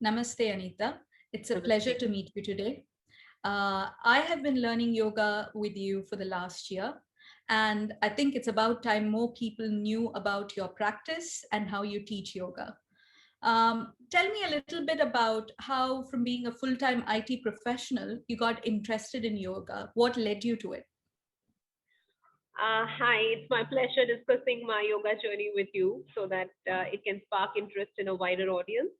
Namaste, Anita. It's a pleasure Namaste. to meet you today. I have been learning yoga with you for the last year, and I think it's about time more people knew about your practice and how you teach yoga. Tell me a little bit about how, from being a full time IT professional, you got interested in yoga. What led you to it? Hi, it's my pleasure discussing my yoga journey with you so that it can spark interest in a wider audience.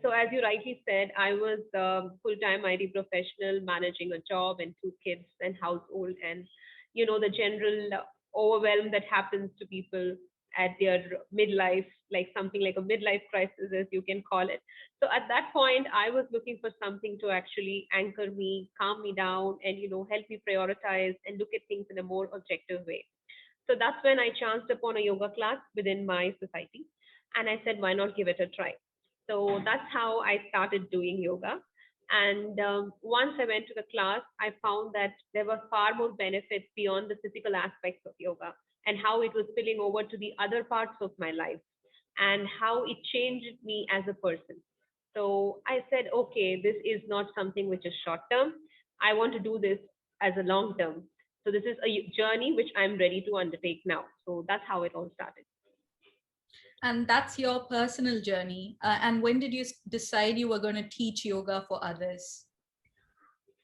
So, as you rightly said, I was a full-time IT professional managing a job and two kids and household, and the general overwhelm that happens to people at their midlife, like something like a midlife crisis, as you can call it. So, at that point, I was looking for something to actually anchor me, calm me down, and help me prioritize and look at things in a more objective way. So that's when I chanced upon a yoga class within my society. And I said, why not give it a try? So that's how I started doing yoga. And once I went to the class, I found that there were far more benefits beyond the physical aspects of yoga and how it was spilling over to the other parts of my life and how it changed me as a person. So I said, okay, this is not something which is short term. I want to do this as a long term. So this is a journey which I'm ready to undertake now. So that's how it all started. And that's your personal journey. And when did you decide you were going to teach yoga for others?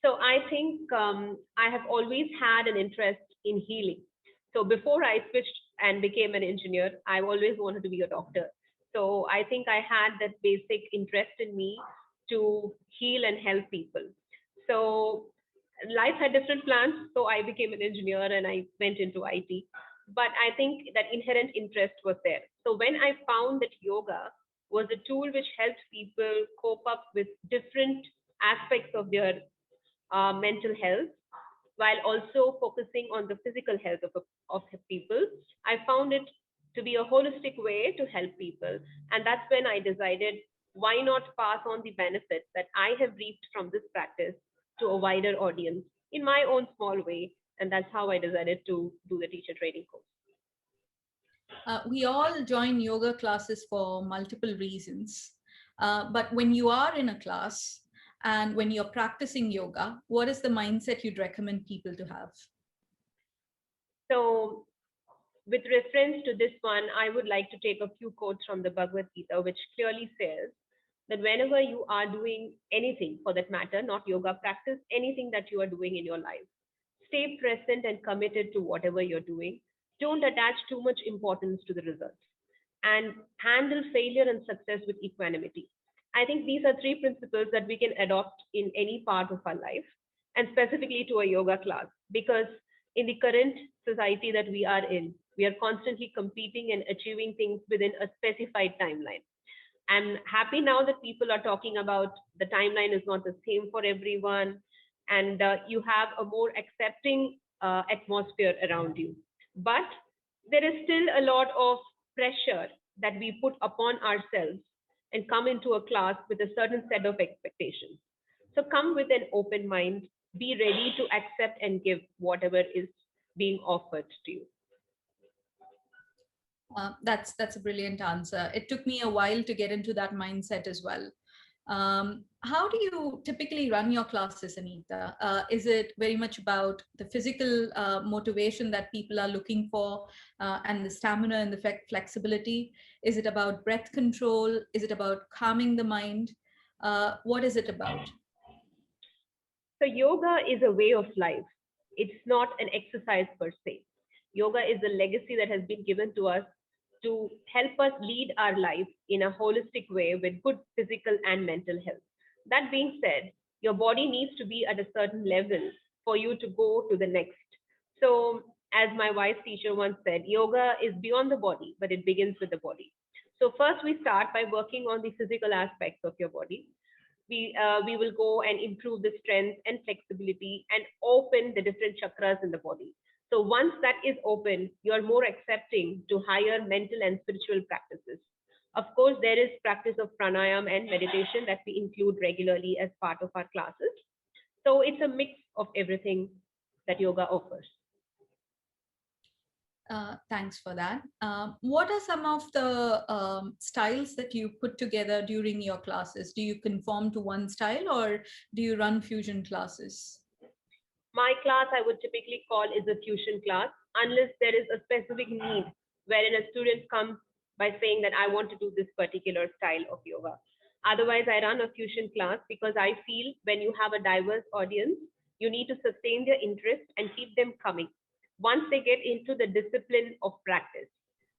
So I think I have always had an interest in healing. So before I switched and became an engineer, I always wanted to be a doctor. So I think I had that basic interest in me to heal and help people. So life had different plans. So I became an engineer and I went into IT. But I think that inherent interest was there. So when I found that yoga was a tool which helped people cope up with different aspects of their mental health while also focusing on the physical health of people. I found it to be a holistic way to help people. And that's when I decided why not pass on the benefits that I have reaped from this practice to a wider audience in my own small way. And that's how I decided to do the teacher training course. We all join yoga classes for multiple reasons. But when you are in a class and when you're practicing yoga, what is the mindset you'd recommend people to have? So, with reference to this one, I would like to take a few quotes from the Bhagavad Gita, which clearly says that whenever you are doing anything for that matter, not yoga practice, anything that you are doing in your life, stay present and committed to whatever you're doing. Don't attach too much importance to the results and handle failure and success with equanimity. I think these are three principles that we can adopt in any part of our life and specifically to a yoga class because in the current society that we are in, we are constantly competing and achieving things within a specified timeline. I'm happy now that people are talking about the timeline is not the same for everyone and you have a more accepting atmosphere around you. But there is still a lot of pressure that we put upon ourselves and come into a class with a certain set of expectations. So come with an open mind, be ready to accept and give whatever is being offered to you. That's a brilliant answer. It took me a while to get into that mindset as well. How do you typically run your classes, Anita? Is it very much about the physical motivation that people are looking for and the stamina and the flexibility? Is it about breath control? Is it about calming the mind? What is it about? So, yoga is a way of life. It's not an exercise per se. Yoga is a legacy that has been given to us to help us lead our life in a holistic way with good physical and mental health. That being said, your body needs to be at a certain level for you to go to the next. So, as my wise teacher once said, yoga is beyond the body, but it begins with the body. So, first we start by working on the physical aspects of your body. We will go and improve the strength and flexibility and open the different chakras in the body. So once that is open, you're more accepting to higher mental and spiritual practices. Of course, there is practice of pranayam and meditation that we include regularly as part of our classes. So it's a mix of everything that yoga offers. Thanks for that. What are some of the styles that you put together during your classes? Do you conform to one style or do you run fusion classes? My class I would typically call is a fusion class, unless there is a specific need wherein a student comes by saying that I want to do this particular style of yoga. Otherwise, I run a fusion class because I feel when you have a diverse audience, you need to sustain their interest and keep them coming. Once they get into the discipline of practice,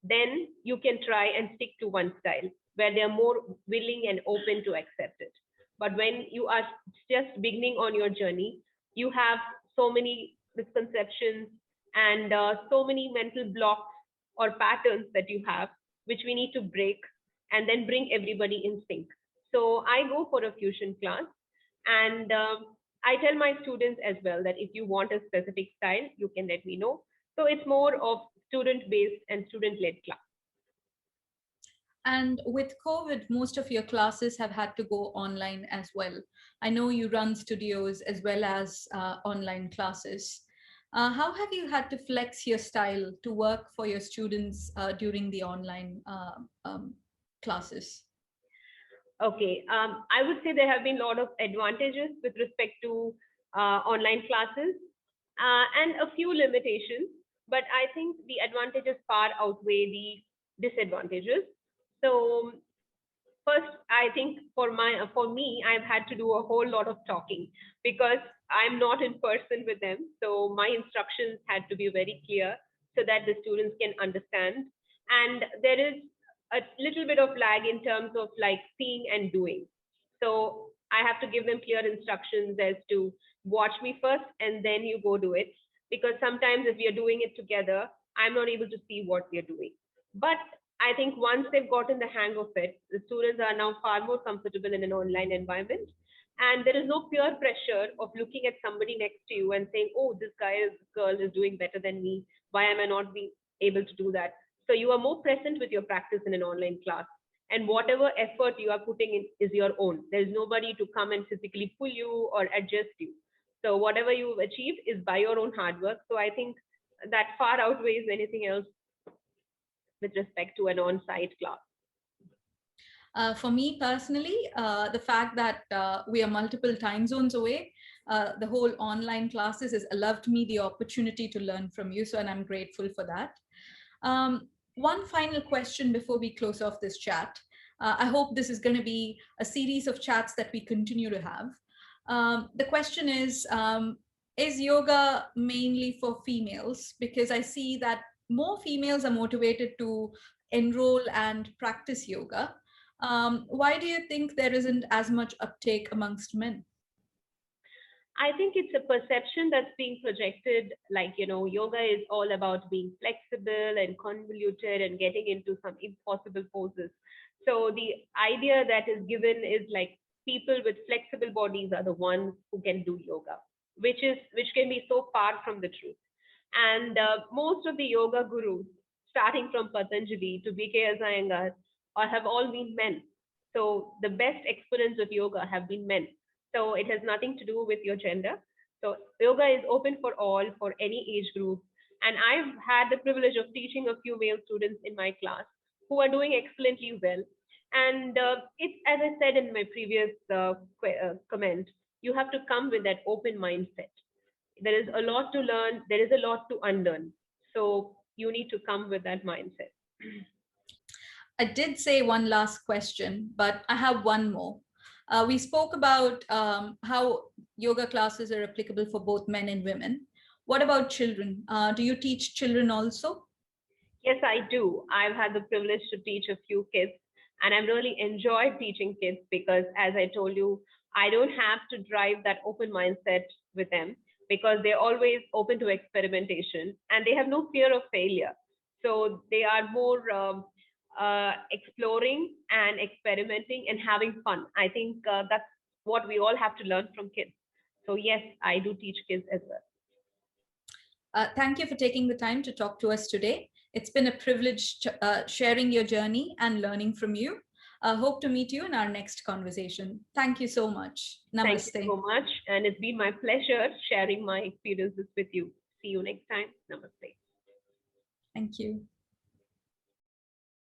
then you can try and stick to one style where they're more willing and open to accept it. But when you are just beginning on your journey, you have so many misconceptions and so many mental blocks or patterns that you have, which we need to break and then bring everybody in sync. So I go for a fusion class, and I tell my students as well that if you want a specific style, you can let me know. So it's more of student based and student led class. And with COVID, most of your classes have had to go online as well. I know you run studios as well as online classes. How have you had to flex your style to work for your students during the online classes? Okay, I would say there have been a lot of advantages with respect to online classes and a few limitations, but I think the advantages far outweigh the disadvantages. So first, I think for me, I've had to do a whole lot of talking because I'm not in person with them. So my instructions had to be very clear so that the students can understand. And there is a little bit of lag in terms of like seeing and doing. So I have to give them clear instructions as to watch me first and then you go do it. Because sometimes if we are doing it together, I'm not able to see what we are doing. But I think once they've gotten the hang of it, the students are now far more comfortable in an online environment. And there is no peer pressure of looking at somebody next to you and saying, oh, this girl is doing better than me. Why am I not being able to do that? So you are more present with your practice in an online class. And whatever effort you are putting in is your own. There's nobody to come and physically pull you or adjust you. So whatever you've achieved is by your own hard work. So I think that far outweighs anything else with respect to an on-site class. For me personally, the fact that we are multiple time zones away, the whole online classes has allowed me the opportunity to learn from you. So, and I'm grateful for that. One final question before we close off this chat. I hope this is going to be a series of chats that we continue to have. The question is yoga mainly for females? Because I see that more females are motivated to enroll and practice yoga. Why do you think there isn't as much uptake amongst men? I think it's a perception that's being projected like, yoga is all about being flexible and convoluted and getting into some impossible poses. So the idea that is given is like people with flexible bodies are the ones who can do yoga, which can be so far from the truth. And most of the yoga gurus, starting from Patanjali to B.K. Iyengar, have all been men. So the best exponents of yoga have been men. So it has nothing to do with your gender. So yoga is open for all, for any age group. And I've had the privilege of teaching a few male students in my class who are doing excellently well. And it's, as I said in my previous comment, you have to come with that open mindset. There is a lot to learn, there is a lot to unlearn. So you need to come with that mindset. I did say one last question, but I have one more. We spoke about how yoga classes are applicable for both men and women. What about children? Do you teach children also? Yes, I do. I've had the privilege to teach a few kids, and I've really enjoyed teaching kids because, as I told you, I don't have to drive that open mindset with them because they're always open to experimentation and they have no fear of failure. So they are more exploring and experimenting and having fun. I think that's what we all have to learn from kids. So, yes, I do teach kids as well. Thank you for taking the time to talk to us today. It's been a privilege sharing your journey and learning from you. Hope to meet you in our next conversation. Thank you so much. Namaste. Thank you so much. And it's been my pleasure sharing my experiences with you. See you next time. Namaste. Thank you.